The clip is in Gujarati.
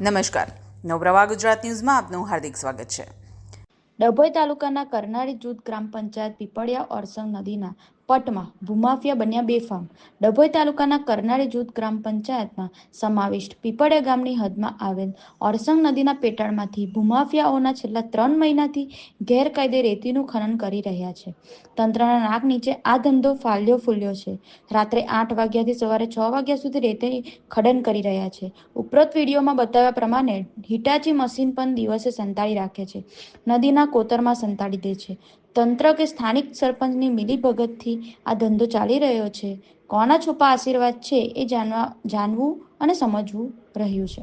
નમસ્કાર, નવપ્રવાહ ગુજરાત ન્યૂઝમાં આપનું હાર્દિક સ્વાગત છે. ડભોઈ તાલુકાના કરનાળી જૂથ ગ્રામ પંચાયત પીપળિયા ઓરસંગ નદીના પટમાં ભૂમાફિયા બન્યા બેફામ. ડભોઈ તાલુકાના કરનાળી જૂથ ગ્રામ પંચાયતમાં સમાવિષ્ટ પીપળિયા ગામની હદમાં આવેલ ઓરસંગ નદીના પેટાળમાંથી ભૂમાફિયાઓના છેલ્લા 3 મહિનાથી ગેરકાયદે રેતીનું ખનન કરી રહ્યા છે. તંત્રના નાક નીચે આ ધંધો ફાલ્યો ફૂલ્યો છે. રાત્રે 8 વાગ્યાથી સવારે 6 વાગ્યા સુધી રેતી ખનન કરી રહ્યા છે. ઉપરોક્ત વિડીયોમાં બતાવ્યા પ્રમાણે હિટાચી મશીન પણ દિવસે સંતાડી રાખે છે, નદીના કોતરમાં સંતાડી દે છે. તંત્ર કે સ્થાનિક સરપંચની મિલીભગતથી આ ધંધો ચાલી રહ્યો છે. કોના છુપા આશીર્વાદ છે એ જાણવું અને સમજવું રહ્યું છે.